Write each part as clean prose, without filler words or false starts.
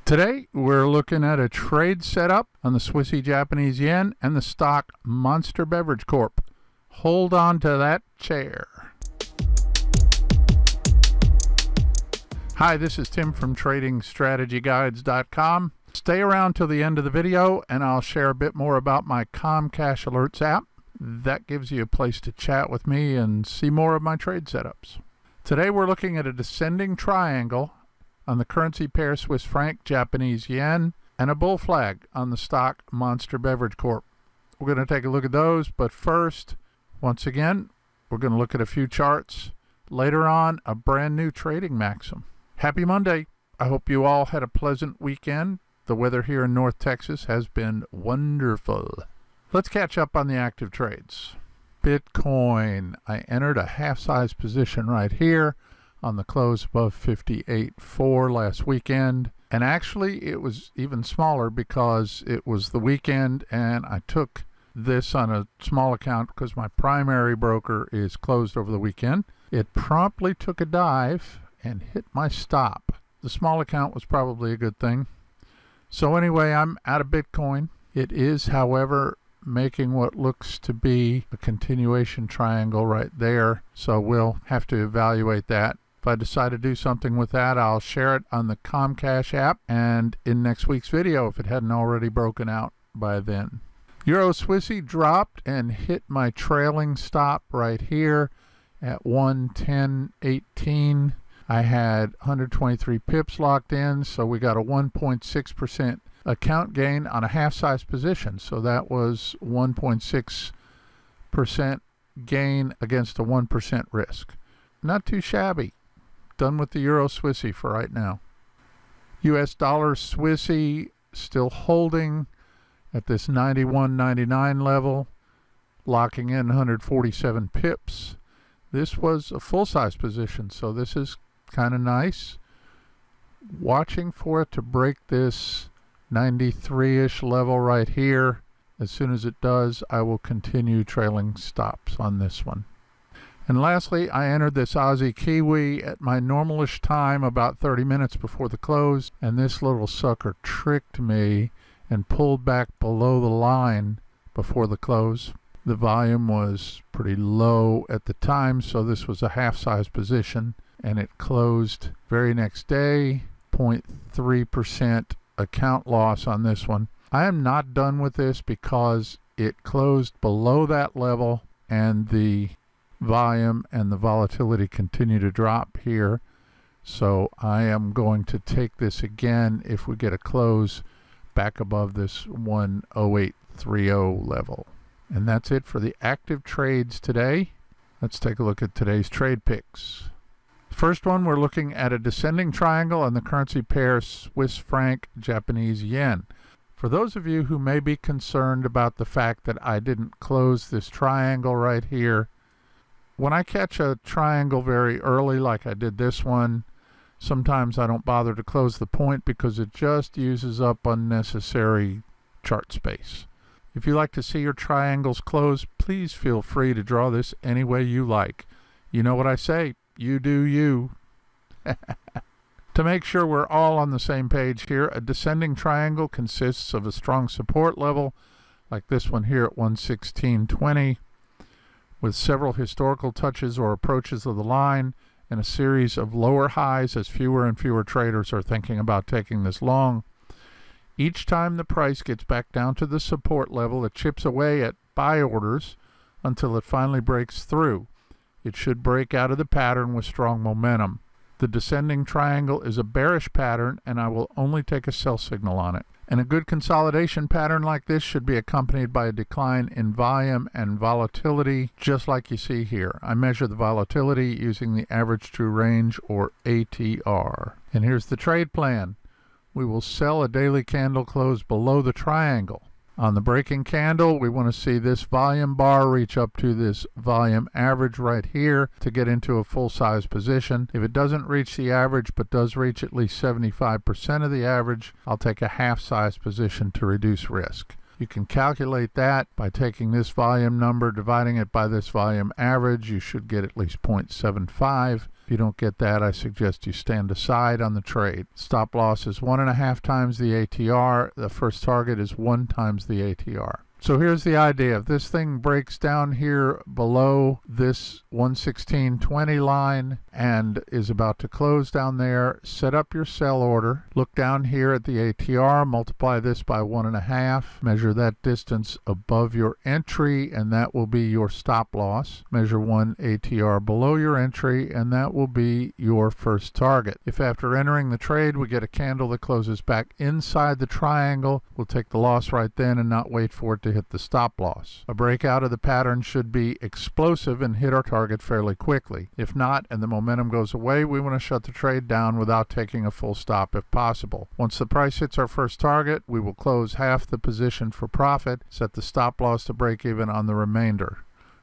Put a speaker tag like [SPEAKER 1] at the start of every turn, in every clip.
[SPEAKER 1] Today, we're looking at a trade setup on the Swissy Japanese yen and the stock Monster Beverage Corp. Hold on to that chair. Hi, this is Tim from TradingStrategyGuides.com. Stay around till the end of the video and I'll share a bit more about my Comcash Alerts app. That gives you a place to chat with me and see more of my trade setups. Today we're looking at a descending triangle on the currency pair Swiss franc Japanese yen and a bull flag on the stock Monster Beverage Corp. We're going to take a look at those, but first, once again, we're going to look at a few charts. Later on, a brand new trading maxim. Happy Monday. I hope you all had a pleasant weekend. The weather here in North Texas has been wonderful. Let's catch up on the active trades. Bitcoin. I entered a half-size position right here on the close above 58.4 last weekend. And actually, it was even smaller because it was the weekend and I took this on a small account because my primary broker is closed over the weekend. It promptly took a dive and hit my stop. The small account was probably a good thing. So anyway, I'm out of Bitcoin. It is, however, making what looks to be a continuation triangle right there. So we'll have to evaluate that. If I decide to do something with that, I'll share it on the Comcash app and in next week's video if it hadn't already broken out by then. Euro Swissy dropped and hit my trailing stop right here at 110.18. I had 123 pips locked in, so we got a 1.6% account gain on a half-size position. So that was 1.6% gain against a 1% risk. Not too shabby. Done with the Euro Swissy for right now. US dollar Swissy still holding at this 91.99 level, locking in 147 pips. This was a full-size position, so this is kind of nice. Watching for it to break this 93-ish level right here. As soon as it does, I will continue trailing stops on this one. And lastly, I entered this Aussie Kiwi at my normalish time about 30 minutes before the close, and this little sucker tricked me and pulled back below the line before the close. The volume was pretty low at the time, so this was a half-size position, and it closed very next day, 0.3% account loss on this one. I am not done with this because it closed below that level and the volume and the volatility continue to drop here. So I am going to take this again if we get a close back above this 108.30 level. And that's it for the active trades today. Let's take a look at today's trade picks. First one, we're looking at a descending triangle on the currency pair Swiss franc Japanese yen. For those of you who may be concerned about the fact that I didn't close this triangle right here, when I catch a triangle very early like I did this one, sometimes I don't bother to close the point because it just uses up unnecessary chart space. If you like to see your triangles close, please feel free to draw this any way you like. You know what I say, you do you. To make sure we're all on the same page here, a descending triangle consists of a strong support level, like this one here at 116.20, with several historical touches or approaches of the line, and a series of lower highs as fewer and fewer traders are thinking about taking this long. Each time the price gets back down to the support level, it chips away at buy orders until it finally breaks through. It should break out of the pattern with strong momentum. The descending triangle is a bearish pattern, and I will only take a sell signal on it. And a good consolidation pattern like this should be accompanied by a decline in volume and volatility, just like you see here. I measure the volatility using the average true range, or ATR. And here's the trade plan. We will sell a daily candle close below the triangle. On the breaking candle, we want to see this volume bar reach up to this volume average right here to get into a full-size position. If it doesn't reach the average but does reach at least 75% of the average, I'll take a half-size position to reduce risk. You can calculate that by taking this volume number, dividing it by this volume average. You should get at least 0.75. If you don't get that, I suggest you stand aside on the trade. Stop loss is 1.5 times the ATR. The first target is 1 times the ATR. So here's the idea. If this thing breaks down here below this 116.20 line and is about to close down there, set up your sell order. Look down here at the ATR, multiply this by 1.5, measure that distance above your entry, and that will be your stop loss. Measure 1 ATR below your entry, and that will be your first target. If after entering the trade we get a candle that closes back inside the triangle, we'll take the loss right then and not wait for it to hit the stop loss. A breakout of the pattern should be explosive and hit our target fairly quickly. If not, and the momentum goes away, we want to shut the trade down without taking a full stop if possible. Once the price hits our first target, we will close half the position for profit, set the stop loss to break even on the remainder.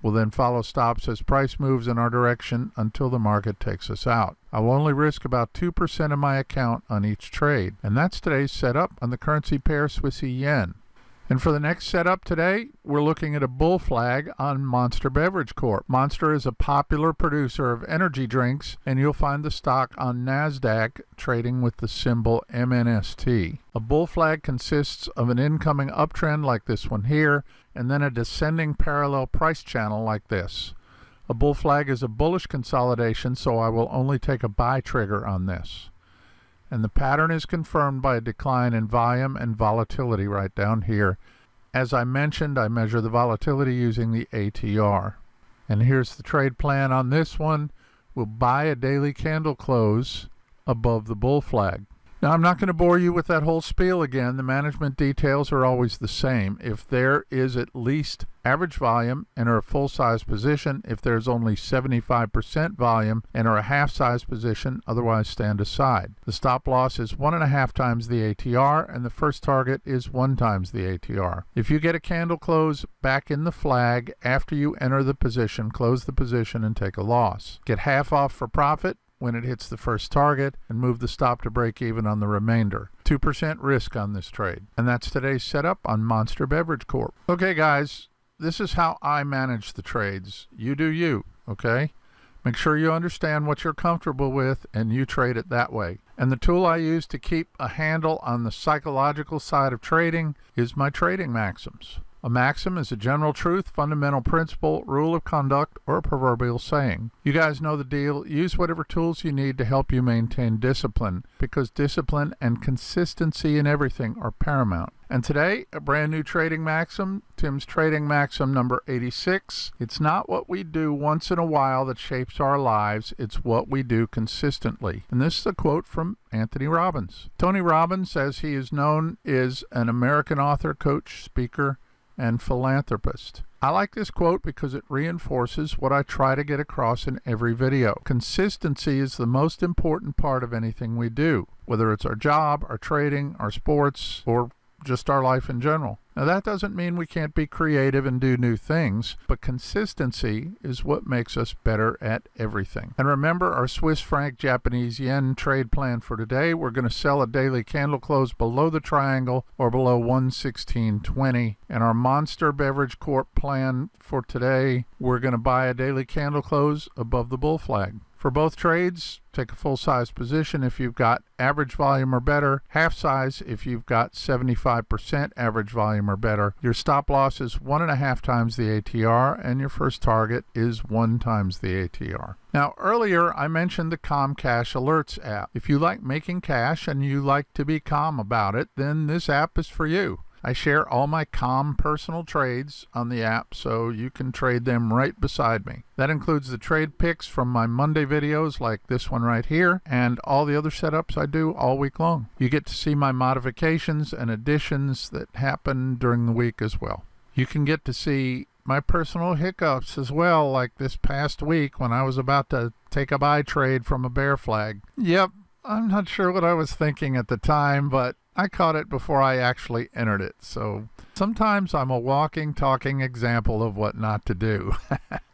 [SPEAKER 1] We'll then follow stops as price moves in our direction until the market takes us out. I will only risk about 2% of my account on each trade. And that's today's setup on the currency pair Swissy yen. And for the next setup today, we're looking at a bull flag on Monster Beverage Corp. Monster is a popular producer of energy drinks, and you'll find the stock on NASDAQ trading with the symbol MNST. A bull flag consists of an incoming uptrend like this one here, and then a descending parallel price channel like this. A bull flag is a bullish consolidation, so I will only take a buy trigger on this. And the pattern is confirmed by a decline in volume and volatility right down here. As I mentioned, I measure the volatility using the ATR. And here's the trade plan on this one. We'll buy a daily candle close above the bull flag. Now, I'm not going to bore you with that whole spiel again. The management details are always the same. If there is at least average volume, enter a full-size position. If there's only 75% volume, enter a half-size position, otherwise stand aside. The stop loss is 1.5 times the ATR, and the first target is 1 times the ATR. If you get a candle close back in the flag after you enter the position, close the position and take a loss. Get half off for profit when it hits the first target, and move the stop to break even on the remainder. 2% risk on this trade. And that's today's setup on Monster Beverage Corp. Okay, guys, this is how I manage the trades. You do you, okay? Make sure you understand what you're comfortable with and you trade it that way. And the tool I use to keep a handle on the psychological side of trading is my trading maxims. A maxim is a general truth, fundamental principle, rule of conduct, or a proverbial saying. You guys know the deal. Use whatever tools you need to help you maintain discipline, because discipline and consistency in everything are paramount. And today, a brand new trading maxim, Tim's trading maxim number 86. It's not what we do once in a while that shapes our lives, it's what we do consistently. And this is a quote from Anthony Robbins. Tony Robbins, as he is known, is an American author, coach, speaker, and philanthropist. I like this quote because it reinforces what I try to get across in every video. Consistency is the most important part of anything we do, whether it's our job, our trading, our sports, or just our life in general. Now, that doesn't mean we can't be creative and do new things, but consistency is what makes us better at everything. And remember our Swiss franc Japanese yen trade plan for today. We're going to sell a daily candle close below the triangle or below 116.20. And our Monster Beverage Corp plan for today, we're going to buy a daily candle close above the bull flag. For both trades, take a full-size position if you've got average volume or better, half size if you've got 75% average volume or better. Your stop loss is 1.5 times the ATR, and your first target is 1 times the ATR. Now, earlier I mentioned the Calm Cash Alerts app. If you like making cash and you like to be calm about it, then this app is for you. I share all my calm personal trades on the app, so you can trade them right beside me. That includes the trade picks from my Monday videos like this one right here, and all the other setups I do all week long. You get to see my modifications and additions that happen during the week as well. You can get to see my personal hiccups as well, like this past week when I was about to take a buy trade from a bear flag. Yep, I'm not sure what I was thinking at the time, but I caught it before I actually entered it. So sometimes I'm a walking, talking example of what not to do.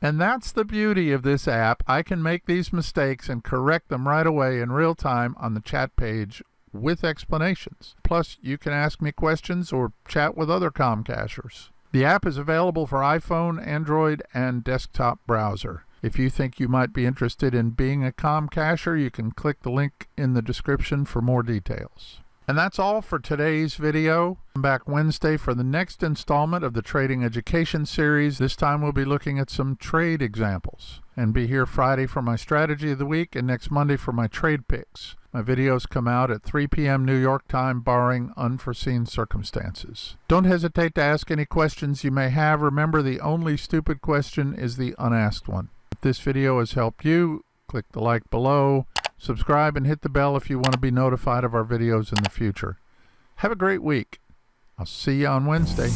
[SPEAKER 1] And that's the beauty of this app. I can make these mistakes and correct them right away in real time on the chat page with explanations. Plus, you can ask me questions or chat with other Calm Cashers. The app is available for iPhone, Android, and desktop browser. If you think you might be interested in being a ComCasher, you can click the link in the description for more details. And that's all for today's video. Come back Wednesday for the next installment of the Trading Education series. This time we'll be looking at some trade examples. And be here Friday for my strategy of the week and next Monday for my trade picks. My videos come out at 3 p.m. New York time, barring unforeseen circumstances. Don't hesitate to ask any questions you may have. Remember, the only stupid question is the unasked one. If this video has helped you, click the like below, subscribe, and hit the bell if you want to be notified of our videos in the future. Have a great week. I'll see you on Wednesday.